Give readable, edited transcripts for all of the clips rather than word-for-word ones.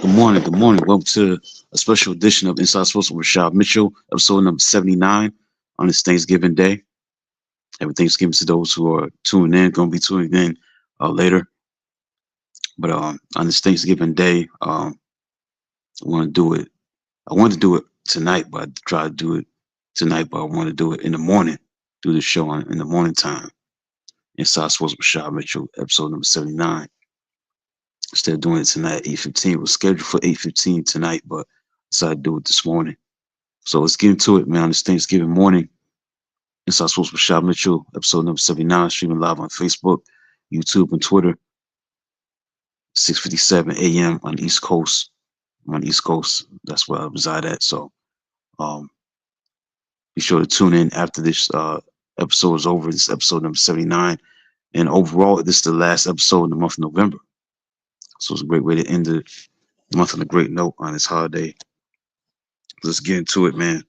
Good morning. Good morning. Welcome to a special edition of Inside Sports with Rashad Mitchell, episode number 79 on this Thanksgiving Day. Happy Thanksgiving to those who are tuning in, going to be tuning in later. But on this Thanksgiving Day, I want to do it. I wanted to do it tonight, but I tried to do it tonight, but I want to do it in the morning, do the show in the morning time. Inside Sports with Rashad Mitchell, episode number 79. Instead of doing it tonight at 8:15, it was scheduled for 8:15 tonight, but decided to do it this morning. So let's get into it, man. On this Thanksgiving morning, Inside Sports with Rashad Mitchell, episode number 79, streaming live on Facebook, YouTube, and Twitter. 6:57 a.m. on the East Coast. I'm on the East Coast. That's where I reside at. So be sure to tune in after this episode is over. This is episode number 79. And overall, this is the last episode in the month of November. So it's a great way to end month on a great note on this holiday. Let's get into it, man.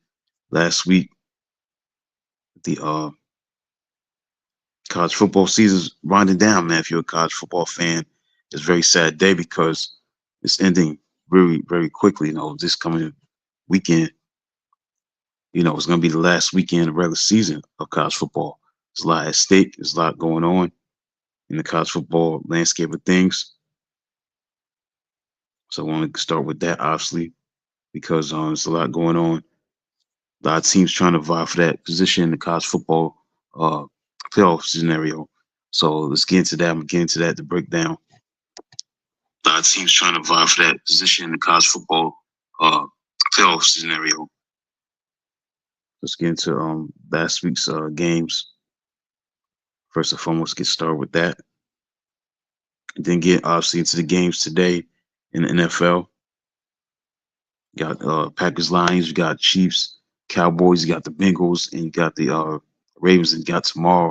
Last week, the college football season's winding down, man. If you're a college football fan, it's a very sad day because it's ending very, very quickly. This coming weekend, it's going to be the last weekend of regular season of college football. There's a lot at stake. There's a lot going on in the college football landscape of things. So I want to start with that, obviously, because there's a lot going on. A lot of teams trying to vie for that position in the college football uh, playoff scenario. So let's get into that. I'm going to get into that to break down. A lot of teams trying to vie for that position in the college football uh, playoff scenario. Let's get into last week's games. First and foremost, get started with that. And then get obviously into the games today in the NFL. You got Packers, Lions, you got Chiefs, Cowboys, you got the Bengals, and you got the Ravens. And you got tomorrow.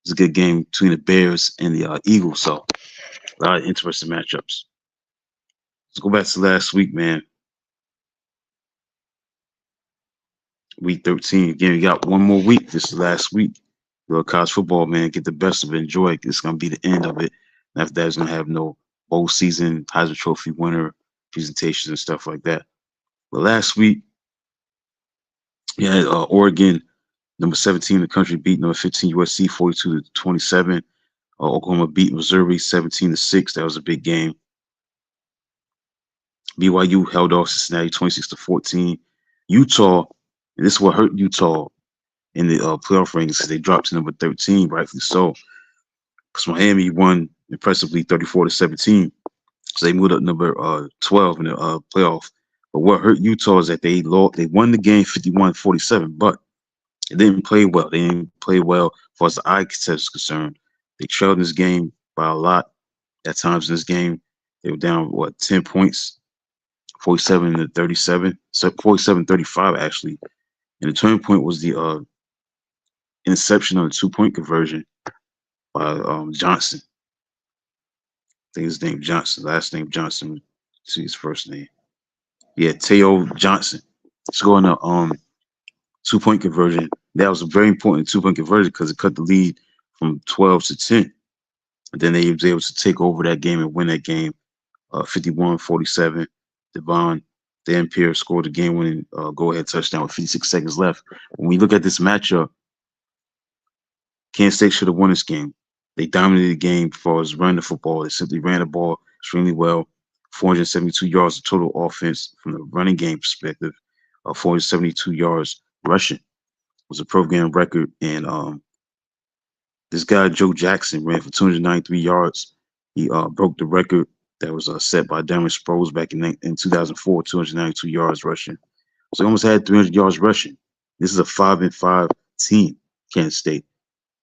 It's a good game between the Bears and the Eagles. So a lot of interesting matchups. Let's go back to last week, man. Week 13. Again, we got one more week. This is last week. College football, man, get the best of it. Enjoy it. It's going to be the end of it. And after that, it's going to have no bowl season, Heisman Trophy winner presentations and stuff like that. But last week, we had Oregon, number 17 in the country, beat number 15 USC 42-27. Oklahoma beat Missouri 17-6. That was a big game. BYU held off Cincinnati 26-14. Utah, and this is what hurt Utah in the playoff rankings because they dropped to number 13, rightfully so. Because Miami won impressively 34-17. So they moved up number 12 in the playoff. But what hurt Utah is that they won the game 51-47, but it didn't play well. They didn't play well as far as the eye test is concerned. They trailed in this game by a lot. At times in this game, they were down, 10 points, 47-37, so 47-35 actually. And the turning point was the interception on the 2-point conversion by Johnson. I think his name Johnson, last name Johnson. See his first name. Yeah, Teo Johnson. Scoring a 2-point conversion. That was a very important 2-point conversion because it cut the lead from 12 to 10. And then they was able to take over that game and win that game 51-47. Devon Dampier scored the game-winning go-ahead touchdown with 56 seconds left. When we look at this matchup, Kansas State should have won this game. They dominated the game as far as running the football. They simply ran the ball extremely well. 472 yards of total offense from the running game perspective. 472 yards rushing was a program record. And this guy, Joe Jackson, ran for 293 yards. He broke the record that was set by Darren Sproles back in 2004, 292 yards rushing. So he almost had 300 yards rushing. This is a 5-5 team, Kansas State,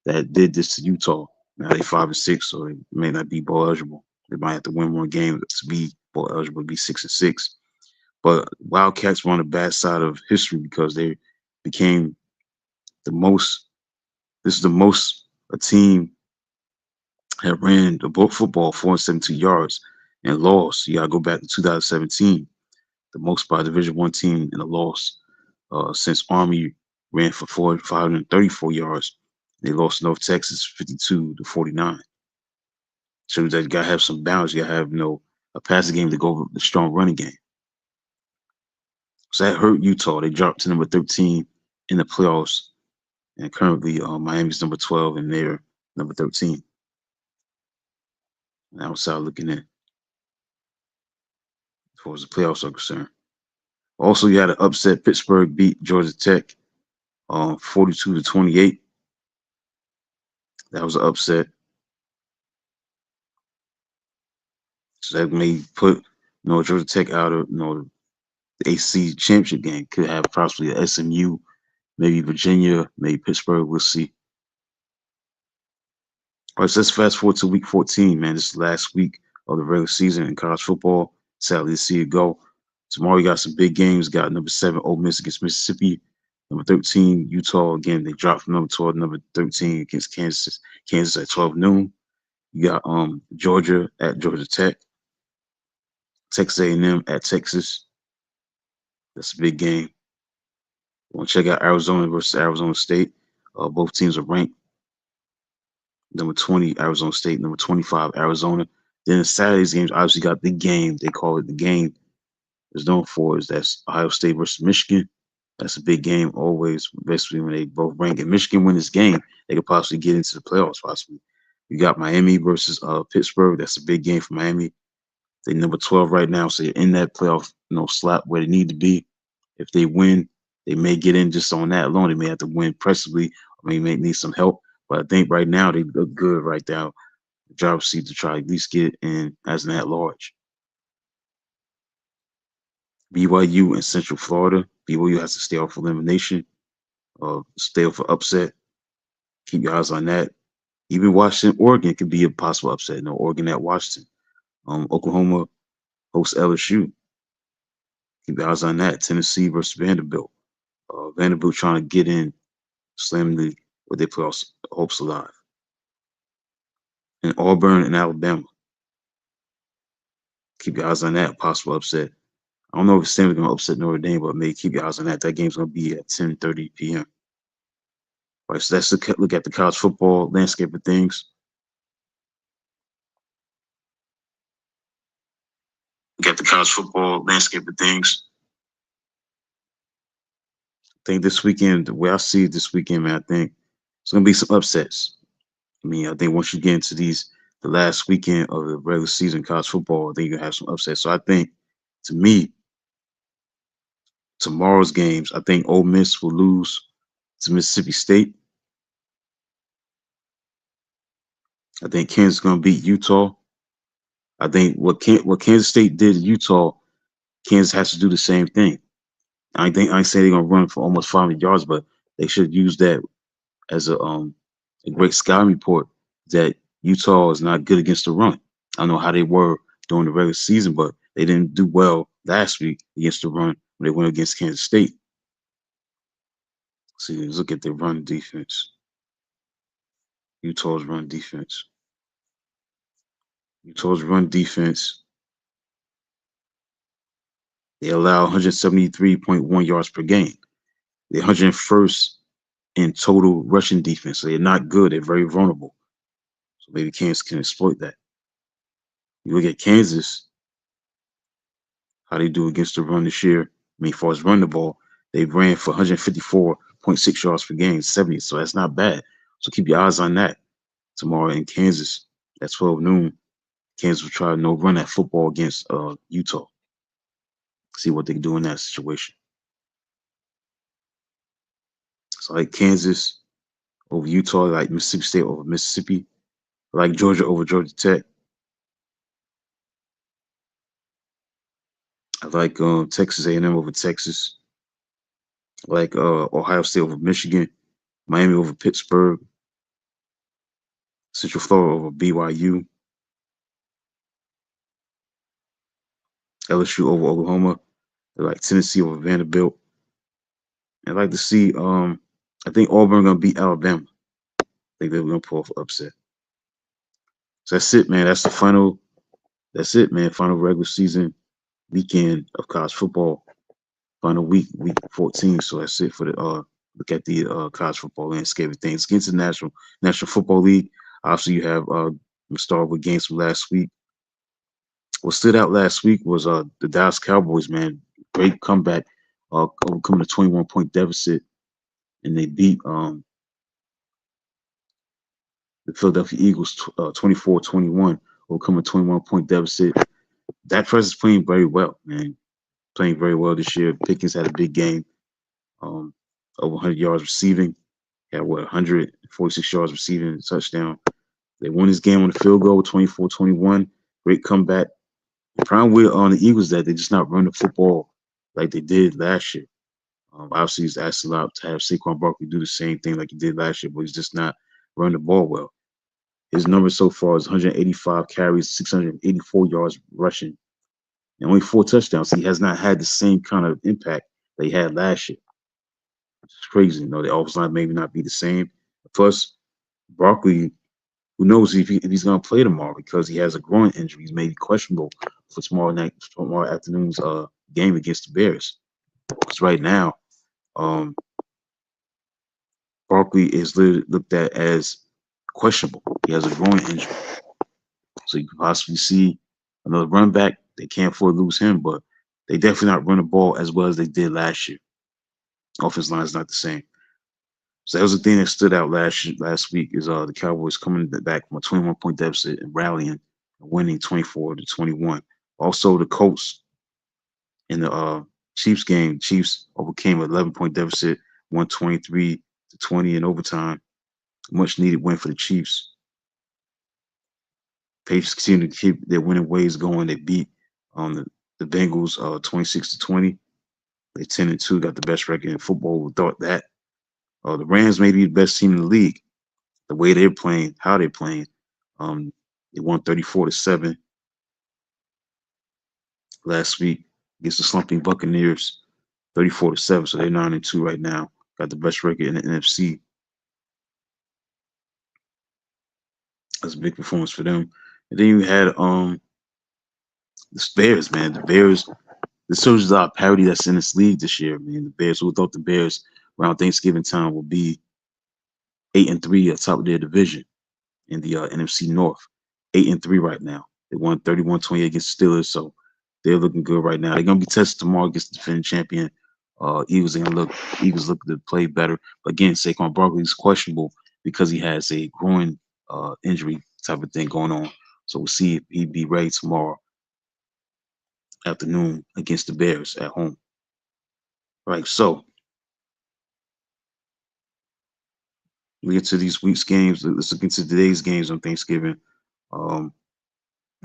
that did this to Utah. Now they 5-6, so they may not be bowl eligible. They might have to win one game to be bowl eligible, to be 6-6. But Wildcats were on the bad side of history because they became the most. This is the most a team had ran the football 472 yards and lost. You got to go back to 2017, the most by a Division I team in a loss since Army ran for 534 yards. They lost to North Texas 52-49. So that you gotta have some balance. You gotta have a passing game to go with the strong running game. So that hurt Utah. They dropped to number 13 in the playoffs, and currently Miami's number 12 and they're number 13. And outside looking in, as far as the playoffs are concerned. Also, you had an upset. Pittsburgh beat Georgia Tech 42-28. That was an upset. So that may put Georgia Tech out of the ACC championship game. Could have possibly a SMU, maybe Virginia, maybe Pittsburgh. We'll see. All right, so let's fast forward to week 14, man. This is the last week of the regular season in college football. Sadly to see it go. Tomorrow you got some big games. Got number 7, Ole Miss against Mississippi. Number 13, Utah. Again, they dropped from number 12 to number 13 against Kansas. Kansas at 12 noon. You got Georgia at Georgia Tech. Texas A&M at Texas. That's a big game. Want to check out Arizona versus Arizona State. Both teams are ranked. Number 20, Arizona State. Number 25, Arizona. Then Saturday's games obviously got the game. They call it the game. Is known for is that's Ohio State versus Michigan. That's a big game always, especially when they both rank. If Michigan win this game, they could possibly get into the playoffs. Possibly. You got Miami versus Pittsburgh. That's a big game for Miami. They number 12 right now, so you're in that playoff, slot where they need to be. If they win, they may get in just on that alone. They may have to win pressively, or they may need some help. But I think right now they look good right now. The driver's seat to try at least get in as an at-large. BYU and Central Florida. BYU has to stay off elimination, stay off for upset. Keep your eyes on that. Even Washington, Oregon could be a possible upset. Oregon at Washington. Oklahoma hosts LSU. Keep your eyes on that. Tennessee versus Vanderbilt. Vanderbilt trying to get in, slam the what they put hopes alive. And Auburn and Alabama. Keep your eyes on that. Possible upset. I don't know if Stanley's going to upset Notre Dame, but maybe keep your eyes on that. That game's going to be at 10:30 p.m. All right, so let's look at the college football landscape of things. Look at the college football landscape of things. I think this weekend, the way I see it this weekend, man, I think it's going to be some upsets. I think once you get into the last weekend of the regular season college football, I think you're going to have some upsets. So I think, to me, tomorrow's games, I think Ole Miss will lose to Mississippi State. I think Kansas is going to beat Utah. I think what Kansas State did to Utah, Kansas has to do the same thing. I ain't say they're gonna run for almost 500 yards, but they should use that as a great scouting report that Utah is not good against the run. I don't know how they were during the regular season, but they didn't do well last week against the run when they went against Kansas State. See, let's look at their run defense. Utah's run defense. Utah's run defense. They allow 173.1 yards per game. They're 101st in total rushing defense. So they're not good. They're very vulnerable. So maybe Kansas can exploit that. You look at Kansas, how they do against the run this year. As far as run the ball, they ran for 154.6 yards per game, 70. So that's not bad. So keep your eyes on that tomorrow in Kansas at 12 noon. Kansas will try no run at football against Utah. See what they can do in that situation. So like Kansas over Utah, like Mississippi State over Mississippi, like Georgia over Georgia Tech. I like Texas A&M over Texas. I like Ohio State over Michigan, Miami over Pittsburgh, Central Florida over BYU, LSU over Oklahoma. I like Tennessee over Vanderbilt. I'd like to see. I think Auburn gonna beat Alabama. I think they're gonna pull off an upset. So that's it, man. That's the final. That's it, man. Final regular season weekend of college football. Final week 14. So that's it for the look at the college football landscape of things. Against the National Football League. Obviously, you have start with games from last week. What stood out last week was the Dallas Cowboys, man. Great comeback, overcoming a 21-point deficit, and they beat the Philadelphia Eagles 24-21, overcoming a 21-point deficit. Dak Prescott's playing very well, man. Playing very well this year. Pickens had a big game, over 100 yards receiving. Had 146 yards receiving, a touchdown. They won this game on the field goal, 24-21. Great comeback. The problem with on the Eagles that they just not run the football like they did last year. Obviously, he's asked a lot to have Saquon Barkley do the same thing like he did last year, but he's just not running the ball well. His numbers so far is 185 carries, 684 yards rushing, and only 4 touchdowns. He has not had the same kind of impact that he had last year. It's crazy. The offensive line maybe not be the same. Plus, Barkley, who knows if he's going to play tomorrow because he has a groin injury. He's maybe questionable for tomorrow afternoon's game against the Bears. Because right now, um, Barkley is looked at as questionable. He has a groin injury, so you could possibly see another run back. They can't afford to lose him, but they definitely not run the ball as well as they did last year. Offense line is not the same. So that was the thing that stood out last week is the Cowboys coming back from a 21-point deficit and rallying and winning 24-21. Also, the Colts in the Chiefs game, Chiefs overcame an 11-point deficit, won 23-20 in overtime. Much needed win for the Chiefs. Patriots continue to keep their winning ways going. They beat the Bengals 26-20. They 10-2, got the best record in football. We thought that. The Rams may be the best team in the league. The way they're playing, how they're playing. They won 34-7 last week against the slumping Buccaneers, 34-7. So they're 9-2 right now. Got the best record in the NFC. That's a big performance for them. And then you had the Bears, man. The Bears. This shows you a lot of parity that's in this league this year, man. The Bears. Who thought the Bears around Thanksgiving time would be 8-3 at top of their division in the NFC North. 8-3 right now. They won 31-28 against the Steelers, so they're looking good right now. They're gonna be tested tomorrow against the defending champion. Eagles are gonna look to play better. But again, Saquon Barkley is questionable because he has a groin injury type of thing going on. So we'll see if he'd be ready tomorrow afternoon against the Bears at home. Right. So we get to these week's games. Let's look into today's games on Thanksgiving. Um,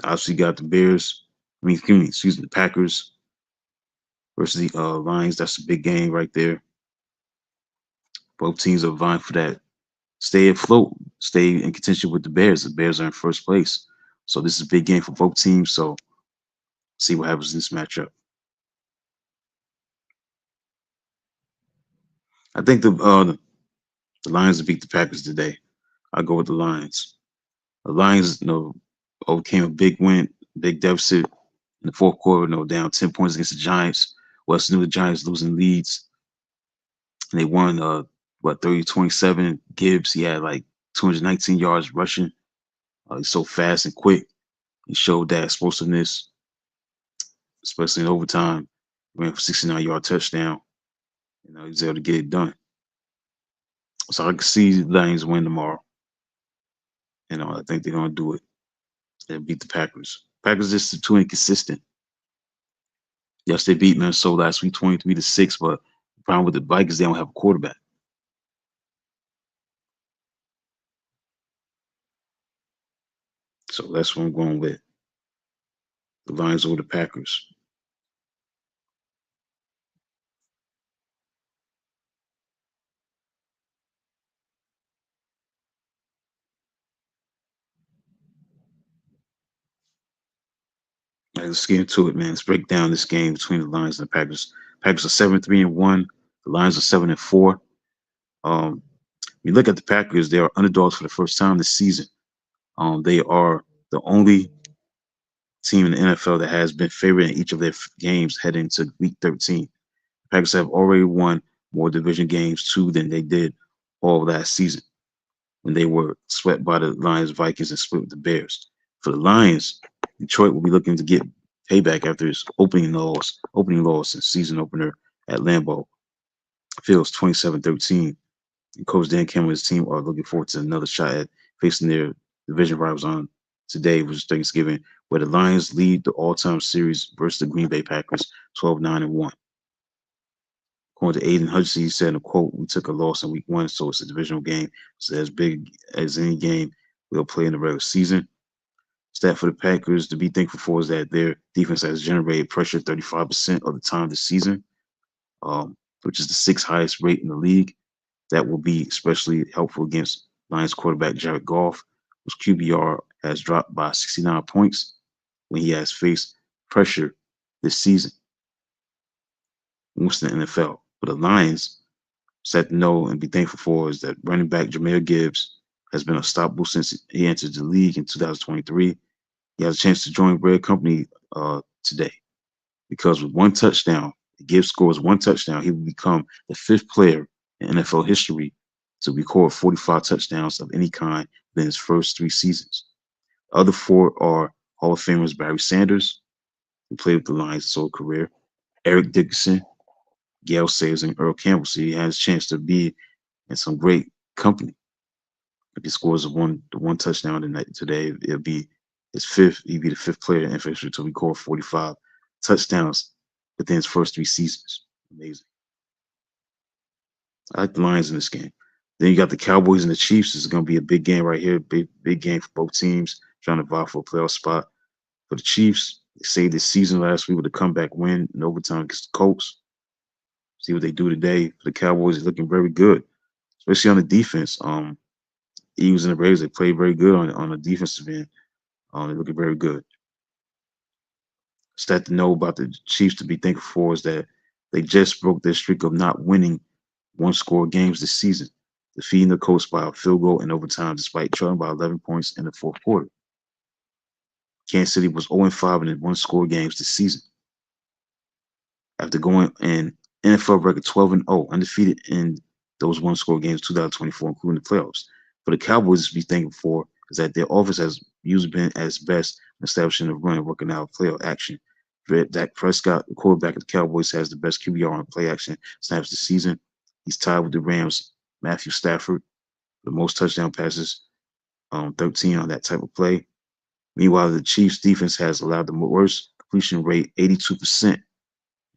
Obviously got the Bears. Excuse me, the Packers versus the Lions. That's a big game right there. Both teams are vying for that. Stay afloat, stay in contention with the Bears. The Bears are in first place. So this is a big game for both teams. So see what happens in this matchup. I think the Lions will beat the Packers today. I'll go with the Lions. The Lions, overcame a big win, big deficit in the fourth quarter, down 10 points against the Giants. West knew the Giants losing leads. And they won 30-27. Gibbs, he had like 219 yards rushing. He's so fast and quick. He showed that explosiveness, especially in overtime. He ran for 69-yard touchdown. He was able to get it done. So I can see the Lions win tomorrow. I think they're gonna do it and beat the Packers. Packers just too inconsistent. Yes, they beat Minnesota last week 23-6, but the problem with the Vikings, they don't have a quarterback. So that's what I'm going with. The Lions over the Packers. All right, let's get into it, man. Let's break down this game between the Lions and the Packers. Packers are 7-3-1. The Lions are 7-4. When you look at the Packers, they are underdogs for the first time this season. They are the only team in the NFL that has been favored in each of their games heading to Week 13. The Packers have already won more division games too than they did all last season when they were swept by the Lions, Vikings, and split with the Bears. For the Lions, Detroit will be looking to get payback after his opening loss and season opener at Lambeau Fields 27-13. And Coach Dan Campbell and his team are looking forward to another shot at facing their division rivals on today, which is Thanksgiving, where the Lions lead the all-time series versus the Green Bay Packers 12-9-1. According to Aiden Hutchinson, he said in a quote, "We took a loss in week one, so it's a divisional game. So as big as any game we'll play in the regular season." Stat for the Packers to be thankful for is that their defense has generated pressure 35% of the time this season, which is the sixth highest rate in the league. That will be especially helpful against Lions quarterback Jared Goff, whose QBR has dropped by 69 points when he has faced pressure this season, most in the NFL. For the Lions, set to know and be thankful for is that running back Jameer Gibbs has been unstoppable since he entered the league in 2023. He has a chance to join Red Company today because with one touchdown, if Gibbs scores one touchdown, he will become the fifth player in NFL history to record 45 touchdowns of any kind within his first three seasons. The other four are Hall of Famers Barry Sanders, who played with the Lions his whole career, Eric Dickerson, Gale Sayers, and Earl Campbell. So he has a chance to be in some great company. If he scores the one touchdown tonight today, it'll be his fifth. He'd be the fifth player in NFL history to record 45 touchdowns within his first three seasons. Amazing. I like the Lions in this game. Then you got the Cowboys and the Chiefs. This is going to be a big game right here. Big game for both teams trying to vie for a playoff spot. For the Chiefs, they saved this season last week with a comeback win in overtime against the Colts. See what they do today. For the Cowboys, is looking very good, especially on the defense. Eagles and the Raiders, they played very good on the defensive end. They're looking very good. Stat to know about the Chiefs to be thankful for is that they just broke their streak of not winning one-score games this season, defeating the Colts by a field goal in overtime despite trailing by 11 points in the fourth quarter. Kansas City was 0-5 in one-score games this season after going in NFL record 12-0, undefeated in those one-score games 2024, including the playoffs. For the Cowboys to be thankful for is that their offense has usually been at its best in establishing the run and working out playoff action. Dak Prescott, the quarterback of the Cowboys, has the best QBR on play action snaps this season. He's tied with the Rams' Matthew Stafford, the most touchdown passes, 13 on that type of play. Meanwhile, the Chiefs' defense has allowed the worst completion rate, 82%,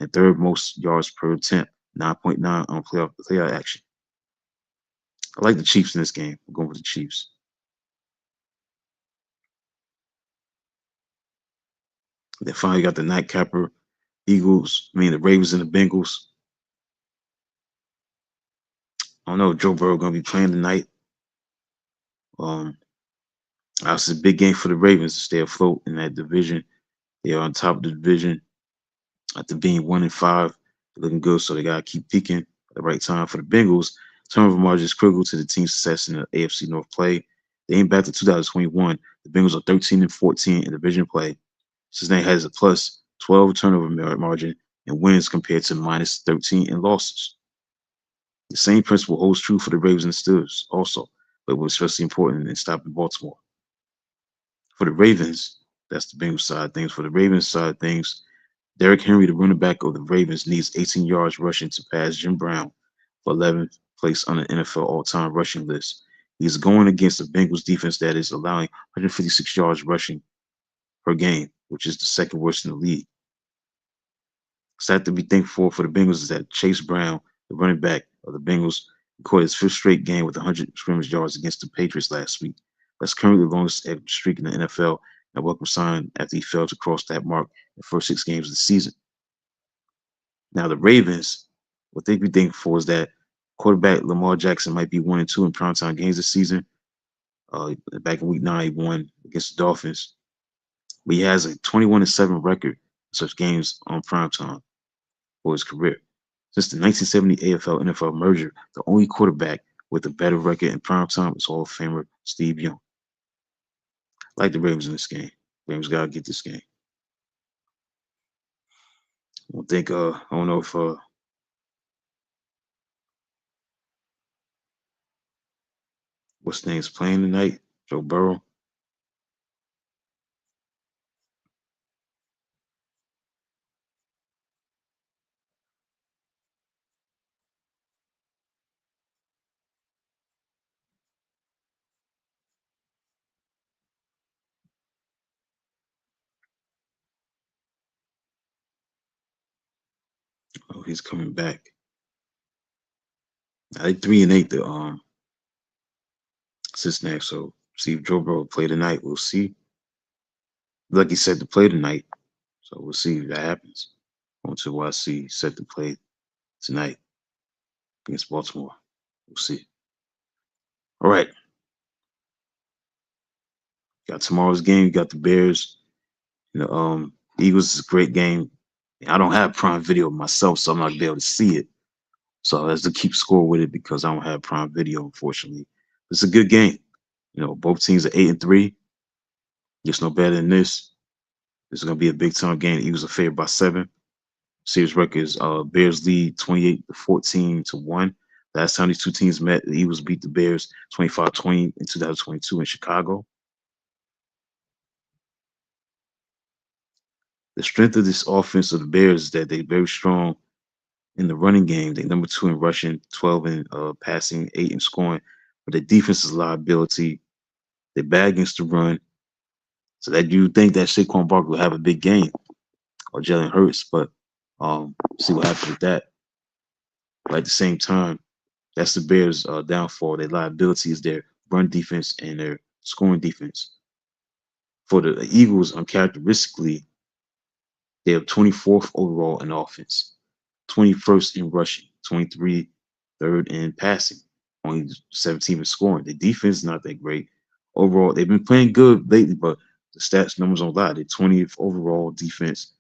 and third most yards per attempt, 9.9 on playoff action. I like the Chiefs in this game. I'm going with the Chiefs. Then finally got the nightcapper, the Ravens and the Bengals. I don't know if Joe Burrow going to be playing tonight. Obviously, a big game for the Ravens to stay afloat in that division. They are on top of the division after being 1-5. They're looking good, so they got to keep peaking at the right time. For the Bengals, turnover margin is critical to the team's success in the AFC North play. They aim back to 2021. The Bengals are 13-14 in division play. Cincinnati has a plus 12 turnover margin and wins compared to minus 13 in losses. The same principle holds true for the Ravens and Steelers also, but was especially important in stopping Baltimore. For the Ravens, that's the Bengals side of things. For the Ravens side of things, Derrick Henry, the running back of the Ravens, needs 18 yards rushing to pass Jim Brown for 11th place on the NFL all-time rushing list. He's going against the Bengals defense that is allowing 156 yards rushing per game, which is the second worst in the league. Stat to be thankful for the Bengals is that Chase Brown, the running back of the Bengals, recorded his fifth straight game with 100 scrimmage yards against the Patriots last week. That's currently the longest streak in the NFL, and a welcome sign after he failed to cross that mark in the first 6 games of the season. Now, the Ravens, what they be thankful for is that quarterback Lamar Jackson might be 1-2 in primetime games this season. Back in week 9, he won against the Dolphins. But he has a 21-7 record in such games on primetime for his career. Since the 1970 AFL-NFL merger, the only quarterback with a better record in primetime is Hall of Famer Steve Young. I like the Ravens in this game. Ravens got to get this game. I don't know if what's the name's playing tonight? Joe Burrow. Oh, he's coming back. I think 3-8 the Cincinnati. So see if Joe Burrow play tonight. We'll see. Like he said to play tonight. So we'll see if that happens. Going to YC set to play tonight against Baltimore. We'll see. All right. Got tomorrow's game. You got the Bears. Eagles is a great game. I don't have Prime Video myself, so I'm not gonna be able to see it. So I have to keep score with it because I don't have Prime Video, unfortunately. It's a good game. Both teams are 8-3. Gets no better than this. This is gonna be a big time game. Eagles are favored by 7. Series record is Bears lead 28-14 to 1. Last time these two teams met, the Eagles beat the Bears 25-20 in 2022 in Chicago. The strength of this offense of the Bears is that they're very strong in the running game. They number 2 in rushing, 12 in passing, 8 in scoring. But the defense is a liability. They bad against the run. So that you think that Saquon Barkley will have a big game or Jalen Hurts, but see what happens with that. But at the same time, that's the Bears' downfall. Their liability is their run defense and their scoring defense. For the Eagles, uncharacteristically, they have 24th overall in offense, 21st in rushing, 23 third in passing, only 17th in scoring. The defense is not that great. Overall, they've been playing good lately, but the stats numbers don't lie. They're 20th overall defense.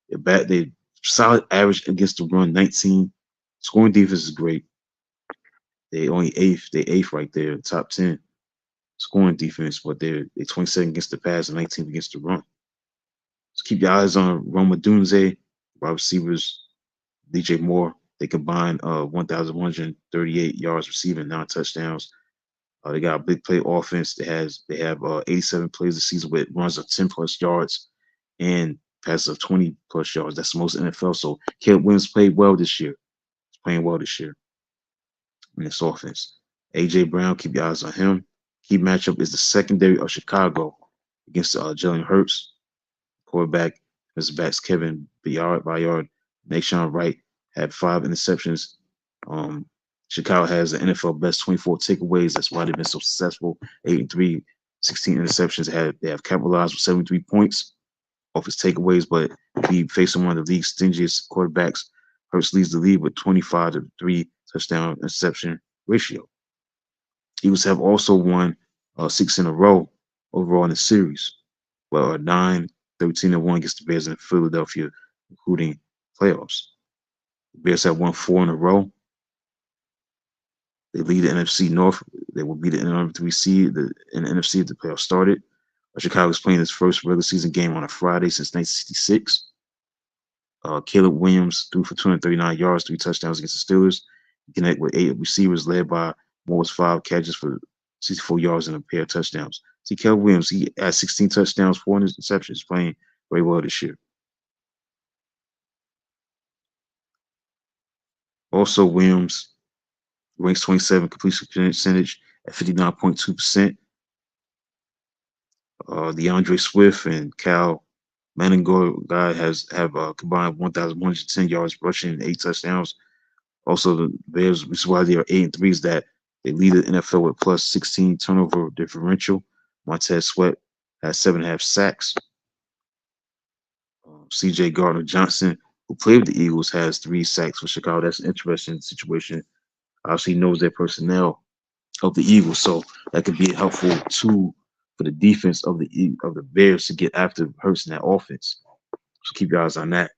They're solid average against the run, 19. Scoring defense is great. They only eighth. They eighth right there, top 10 scoring defense, but they're 22nd against the pass and 19th against the run. So keep your eyes on Roma Dunze, wide receivers, DJ Moore. They combined 1,138 yards receiving, 9 touchdowns. They got a big play offense. They have 87 plays this season with runs of 10 plus yards and passes of 20 plus yards. That's the most NFL. So Caleb Williams played well this year. He's playing well this year in this offense. AJ Brown, keep your eyes on him. Key matchup is the secondary of Chicago against Jalen Hurts. Quarterback, Mr. backs Kevin Byard, Nation Wright had 5 interceptions. Um, Chicago has the NFL best 24 takeaways. That's why they've been so successful. 8-3, 16 interceptions. They have capitalized with 73 points off his takeaways, but he facing one of the league's stingiest quarterbacks. Hurts leads the league with 25-3 touchdown interception ratio. Eagles have also won 6 in a row overall in the series. Well, 9-13-1 against the Bears in Philadelphia, including playoffs. The Bears have won 4 in a row. They lead the NFC North. They will be the number 3 seed in the NFC if the playoffs started. Chicago is playing its first regular season game on a Friday since 1966. Caleb Williams threw for 239 yards, 3 touchdowns against the Steelers. He connected with 8 receivers, led by Moore's 5 catches for 64 yards and a pair of touchdowns. See, Caleb Williams, he had 16 touchdowns, 4 interceptions, playing very well this year. Also, Williams ranks 27 completion percentage at 59.2%. DeAndre Swift and Cal Maningor guy have combined 1,110 yards rushing and 8 touchdowns. Also, the Bears, which is why they are 8-3, is that they lead the NFL with plus 16 turnover differential. Montez Sweat has 7.5 sacks. C.J. Gardner Johnson, who played with the Eagles, has 3 sacks for Chicago. That's an interesting situation. Obviously, he knows their personnel of the Eagles, so that could be a helpful tool for the defense of the Bears to get after Hurts in that offense. So keep your eyes on that.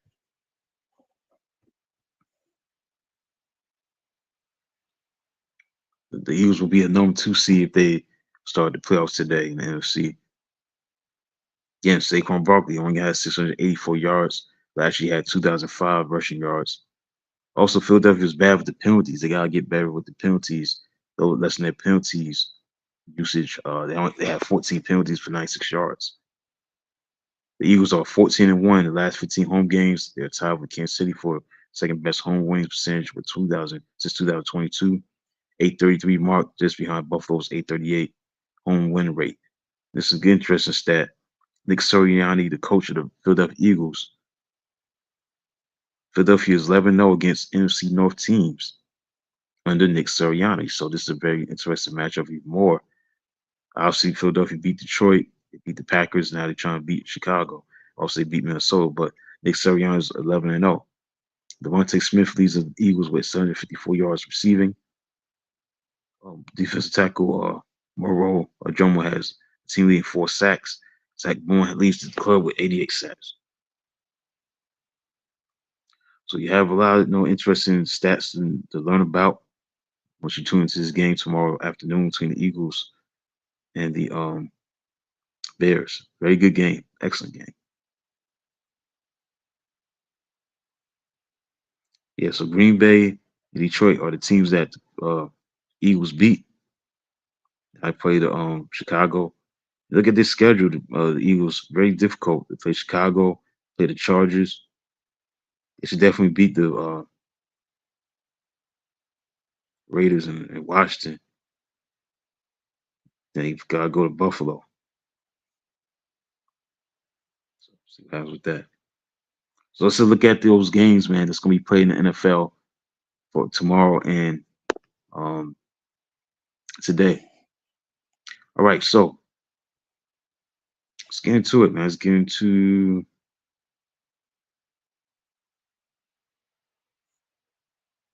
The Eagles will be a number 2 seed if they start the playoffs today in the NFC. Again, Saquon Barkley only had 684 yards, but actually had 2,005 rushing yards. Also, Philadelphia is bad with the penalties. They gotta get better with the penalties. Though lessen their penalties usage. They have 14 penalties for 96 yards. The Eagles are 14-1 in the last 15 home games. They're tied with Kansas City for second best home winning percentage with 2,000 since 2022. 833 mark just behind Buffalo's 838 home win rate. This is an interesting stat. Nick Sirianni, the coach of the Philadelphia Eagles. Philadelphia is 11-0 against NFC North teams under Nick Sirianni. So this is a very interesting matchup even more. Obviously, Philadelphia beat Detroit. They beat the Packers. Now they're trying to beat Chicago. Also, they beat Minnesota. But Nick Sirianni is 11-0. Devontae Smith leads the Eagles with 754 yards receiving. Defensive tackle Moreau Jomo has team leading 4 sacks. Zach Bourne leads the club with 88 sacks. So you have a lot of interesting stats to learn about once you tune into this game tomorrow afternoon between the Eagles and the Bears. Very good game. Excellent game. Yeah, so Green Bay and Detroit are the teams that uh, Eagles beat. I played Chicago. Look at this schedule. The Eagles very difficult. They play Chicago, play the Chargers. They should definitely beat the Raiders and Washington. Then you gotta go to Buffalo. So see what happens with that. So let's look at those games, man. That's gonna be played in the NFL for tomorrow and um, today. All right, so let's get into it, man. Let's get into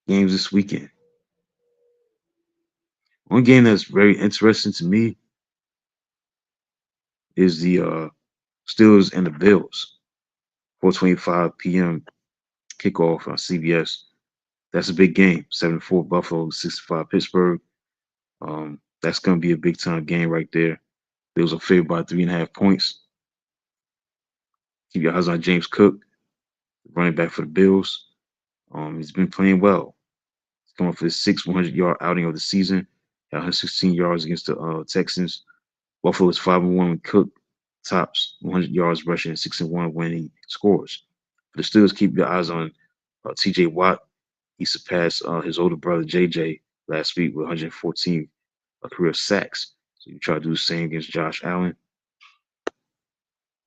games this weekend. One game that's very interesting to me is the Steelers and the Bills. 4:25 p.m. kickoff on CBS. That's a big game. 7-4 Buffalo, 65 Pittsburgh. That's gonna be a big time game right there. Bills are favored by 3.5 points. Keep your eyes on James Cook, running back for the Bills. He's been playing well. He's coming for his sixth 100-yard outing of the season. Had 116 yards against the Texans. Buffalo is 5-1 when Cook tops 100 yards rushing and 6-1 when he scores. For the Steelers, keep your eyes on T.J. Watt. He surpassed his older brother J.J. last week with 114 career sacks. So you try to do the same against Josh Allen.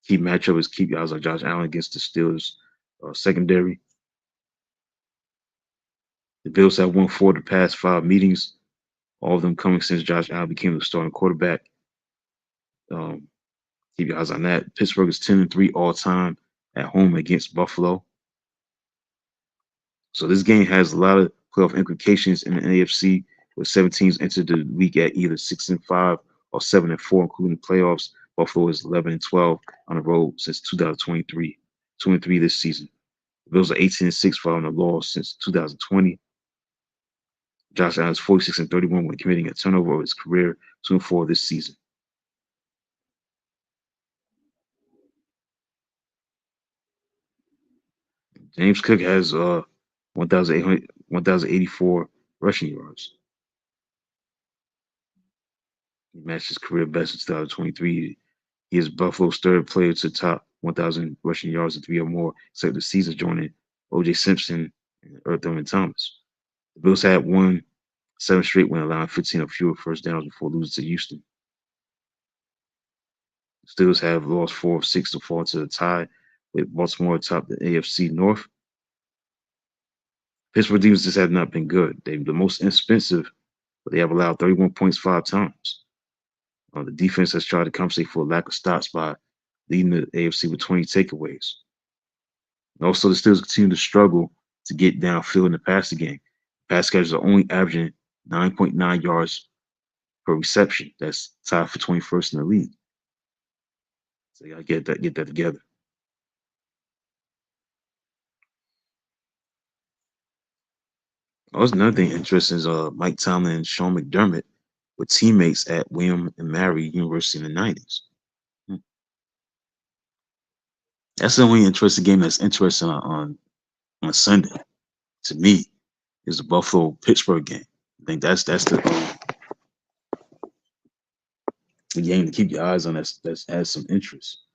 Key matchup is keep your eyes on Josh Allen against the Steelers secondary. The Bills have won 4 of the past 5 meetings, all of them coming since Josh Allen became the starting quarterback. Um, keep your eyes on that. Pittsburgh is 10-3 all time at home against Buffalo. So this game has a lot of playoff implications in the AFC, with 7 teams entered the week at either 6-5 or 7-4, including the playoffs. Buffalo is 11-12 on the road since 2023, 2-3 this season. The Bills are 18-6 following a loss since 2020. Josh Allen is 46-31 when committing a turnover of his career, 2-4 this season. James Cook has 1,084 rushing yards. He matched his career best in 2023. He is Buffalo's third player to top 1,000 rushing yards and 3 or more, except the season, joining O.J. Simpson and Thurman Thomas. The Bills had won 7 straight when allowing 15 or fewer first downs before losing to Houston. The Steelers have lost 4 of 6 to fall to the tie, with Baltimore atop the AFC North. Pittsburgh defenses have not been good. They're the most expensive, but they have allowed 31 points 5 times. The defense has tried to compensate for a lack of stops by leading the AFC with 20 takeaways. And also, the Steelers continue to struggle to get downfield in the passing game. Pass catchers are only averaging 9.9 yards per reception. That's tied for 21st in the league. So you gotta get that together. Also, another thing interesting is Mike Tomlin and Sean McDermott were teammates at William and Mary University in the 90s. That's the only interesting game that's interesting on Sunday to me is the Buffalo Pittsburgh game. I think that's the game to keep your eyes on. That has some interest.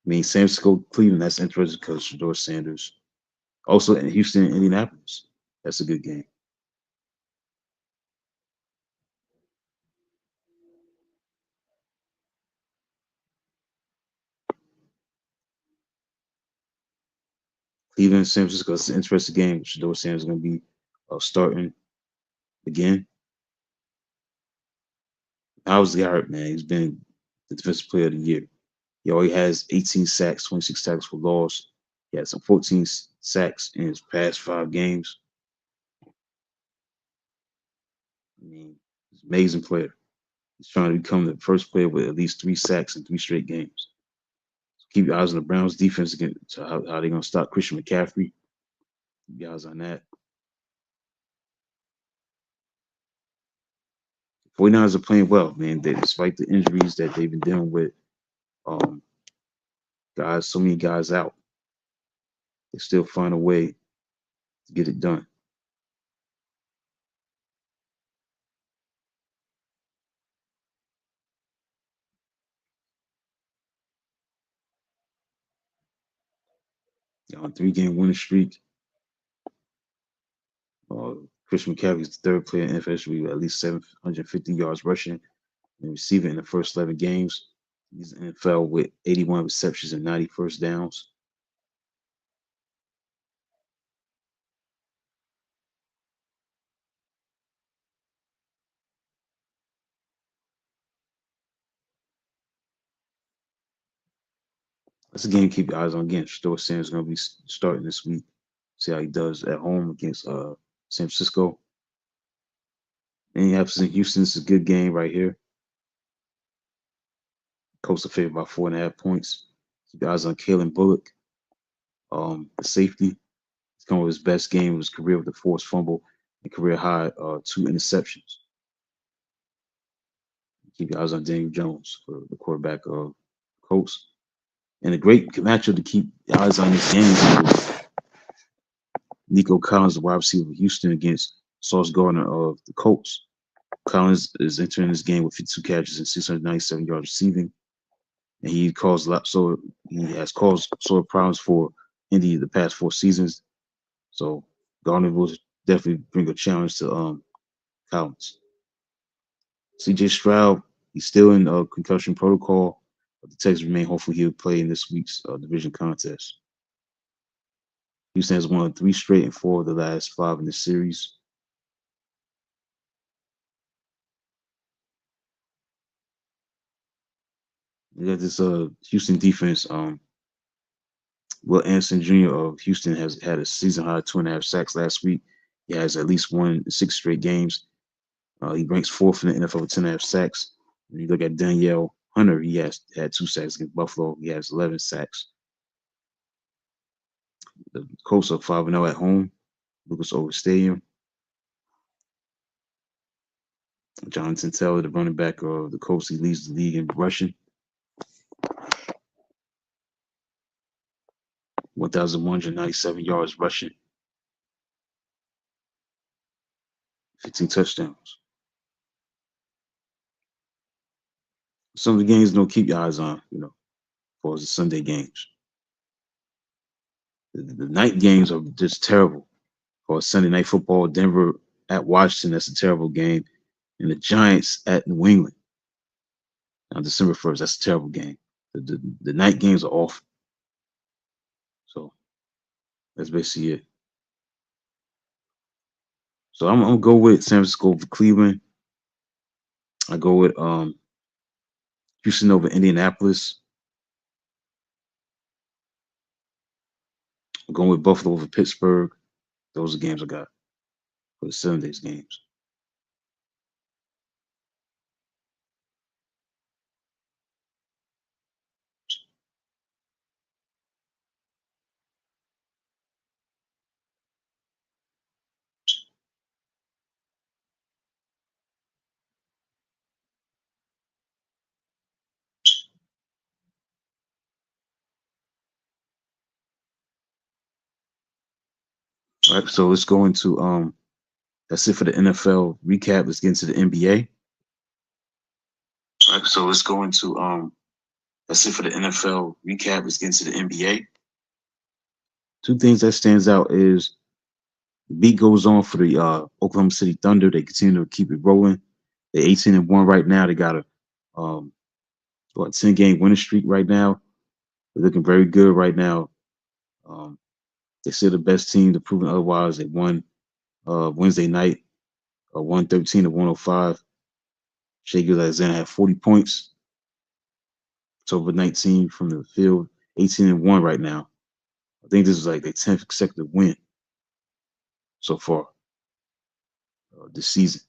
I mean, San Francisco, Cleveland. That's interesting because Shador Sanders. Also in Houston, Indianapolis. That's a good game. Cleveland, San Francisco. It's an interesting game. Shador Sanders is going to be starting again. How's Garrett, man? He's been the defensive player of the year. He already has 18 sacks, 26 tackles for loss. He had some 14 sacks in his past 5 games. I mean, he's an amazing player. He's trying to become the first player with at least 3 sacks in 3 straight games. So keep your eyes on the Browns defense again, to how they're going to stop Christian McCaffrey. Keep your eyes on that. 49ers are playing well, man. Despite the injuries that they've been dealing with, um, so many guys out, they still find a way to get it done. On a 3-game winning streak, uh, Christian McCaffrey is the third player in NFL history with at least 750 yards rushing and receiving in the first 11 games. He's in the NFL with 81 receptions and 90 first downs. That's a game to keep your eyes on. Again, Shador Sanders is going to be starting this week. See how he does at home against San Francisco. And you have in Houston. It's a good game right here. Colts are favored by 4.5 points. Keep your eyes on Kalen Bullock, the safety. He's coming with his best game of his career with a forced fumble and career high 2 interceptions. Keep your eyes on Daniel Jones for the quarterback of Colts. And a great matchup to keep your eyes on this game is Nico Collins, the wide receiver of Houston, against Sauce Gardner of the Colts. Collins is entering this game with 52 catches and 697 yards receiving, and he has caused sort of problems for Indy the past 4 seasons. So Gardner will definitely bring a challenge to Collins. C.J. Stroud, he's still in concussion protocol, but the Texans remain hopeful he'll play in this week's division contest. Houston has won 3 straight and 4 of the last 5 in the series. You got this Houston defense. Will Anderson Jr. of Houston has had a season high 2.5 sacks last week. He has at least won 6 straight games. He ranks fourth in the NFL with 10.5 sacks. When you look at Danielle Hunter, he has had 2 sacks against Buffalo. He has 11 sacks. The Colts are 5-0 at home, Lucas Oil Stadium. Jonathan Taylor, the running back of the Colts, he leads the league in rushing. 1,197 yards rushing, 15 touchdowns. Some of the games don't keep your eyes on, as far as the Sunday games. The night games are just terrible. For Sunday night football, Denver at Washington, that's a terrible game. And the Giants at New England on December 1st, that's a terrible game. The night games are awful. So that's basically it. So I'm gonna go with San Francisco over Cleveland. I go with Houston over Indianapolis. I'm going with Buffalo over Pittsburgh. Those are games I got for the Sunday's games. All right, so let's go into that's it for the NFL recap. Let's get into the NBA. All right, so let's go into that's it for the NFL recap. Let's get into the NBA. Two things that stands out is the beat goes on for the Oklahoma City Thunder. They continue to keep it rolling. They're 18-1 right now. They got a 10-game winning streak right now. They're looking very good right now. They're still the best team. They're proving otherwise. They won Wednesday night, 113-105. Shai Alexander had 40 points. It's over 19 from the field. 18-1 right now. I think this is like their 10th consecutive win so far this season.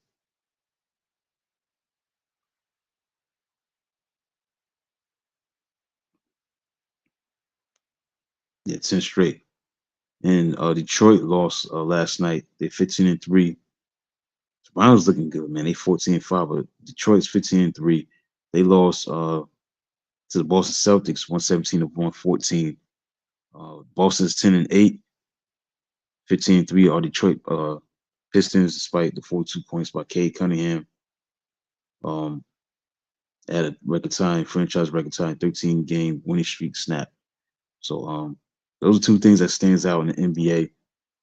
Yeah, 10 straight. And Detroit lost last night. They're 15-3. Browns looking good, man. They 14-5, but Detroit's 15-3. They lost to the Boston Celtics 117 to 114. Boston's 10-8, 15-3 are Detroit Pistons, despite the 42 points by Cade Cunningham. Um, at a record time, franchise record time, 13 game winning streak snap. So those are two things that stands out in the NBA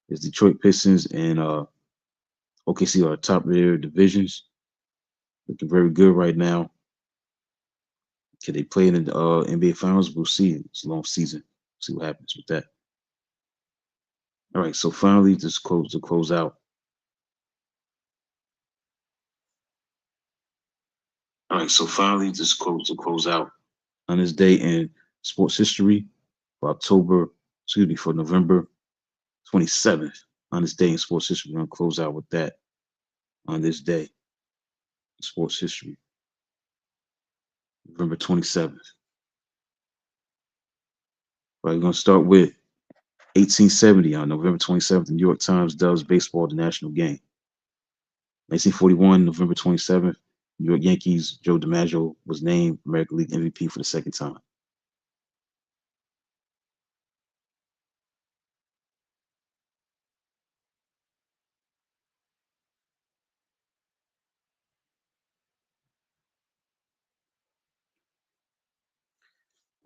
is Detroit Pistons and OKC are top of their divisions, looking very good right now. Can they play in the NBA Finals? We'll see. It's a long season. See what happens with that. All right. So finally, just close out. All right. So finally, just close out on this day in sports history for for November 27th. On this day in sports history, we're gonna close out with that on this day in sports history, November 27th. All right, we're gonna start with 1870 on November 27th. The New York Times dubs baseball the national game. 1941, November 27th, New York Yankees, Joe DiMaggio was named American League MVP for the second time.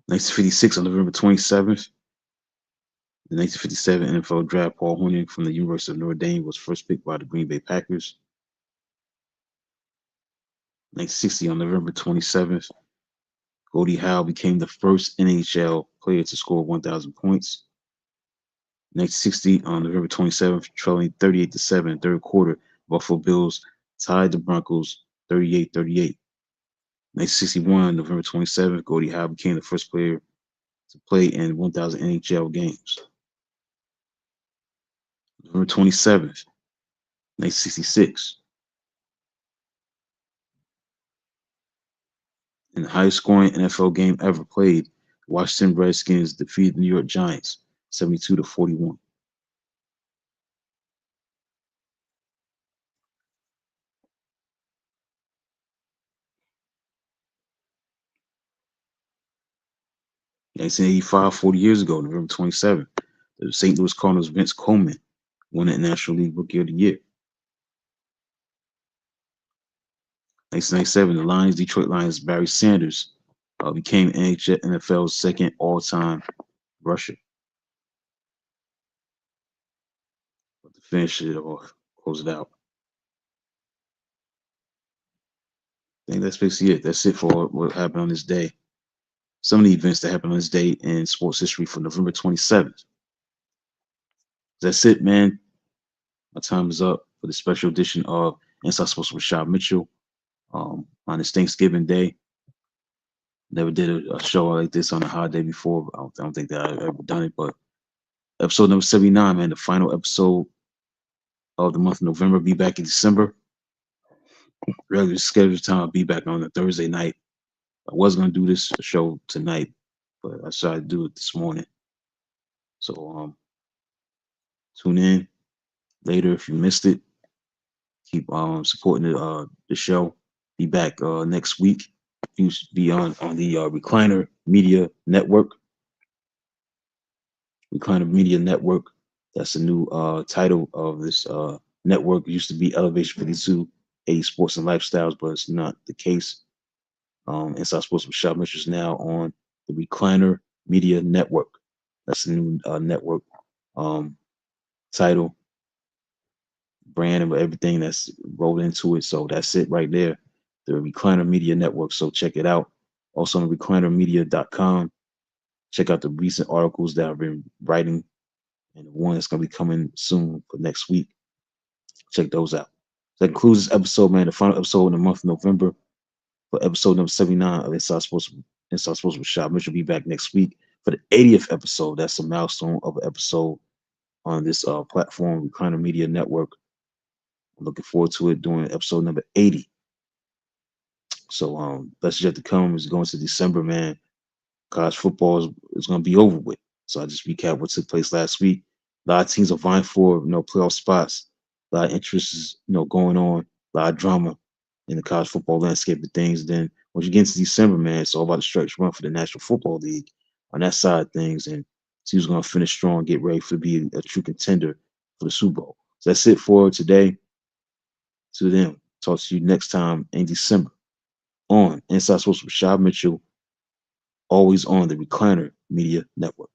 1956, on November 27th, the 1957 NFL draft, Paul Hornung from the University of Notre Dame was first picked by the Green Bay Packers. 1960, on November 27th, Gordie Howe became the first NHL player to score 1,000 points. 1960, on November 27th, trailing 38-7 third quarter, Buffalo Bills tied the Broncos 38-38. 1961, November 27th, Gordie Howe became the first player to play in 1,000 NHL games. November 27th, 1966, in the highest scoring NFL game ever played, the Washington Redskins defeated the New York Giants 72-41. 1985, 40 years ago, November 27th, the St. Louis Cardinals' Vince Coleman won the National League Rookie of the Year. 1997, the Detroit Lions' Barry Sanders became NFL's second all-time rusher. But to finish it off, close it out. I think that's basically it. That's it for what happened on this day. Some of the events that happened on this day in sports history for November 27th. That's it, man. My time is up for the special edition of Inside Sports with Rashad Mitchell on this Thanksgiving Day. Never did a show like this on a holiday before. I don't think that I've ever done it, but episode number 79, man, the final episode of the month of November. Be back in December. Regular scheduled time. I'll be back on a Thursday night. I was gonna do this show tonight, but I decided to do it this morning. So tune in later if you missed it. Keep supporting the show. Be back next week. You should be on the Recliner Media Network. Recliner Media Network. That's the new title of this network. It used to be Elevation 52, 80 Sports and Lifestyles, but it's not the case. Inside Sports with Shop Mitchell is now on the Recliner Media Network. That's the new network title, brand, and everything that's rolled into it. So that's it right there. The Recliner Media Network. So check it out. Also on reclinermedia.com. Check out the recent articles that I've been writing and the one that's going to be coming soon for next week. Check those out. So that concludes this episode, man. The final episode in the month of November for episode number 79 of Inside Sports with Shop. Mitch will be back next week for the 80th episode. That's a milestone of an episode on this platform, Recliner Media Network. I'm looking forward to it doing episode number 80. So that's yet to come. It's going to December, man. College football is going to be over with. So I just recap what took place last week. A lot of teams are vying for playoff spots. A lot of interest is going on. A lot of drama in the college football landscape of things. Then once you get into December, man, it's all about the stretch run for the National Football League on that side of things, and see who's going to finish strong, get ready to be a true contender for the Super Bowl. So that's it for today. To them, talk to you next time in December on Inside Sports with Rashad Mitchell, always on the Recliner Media Network.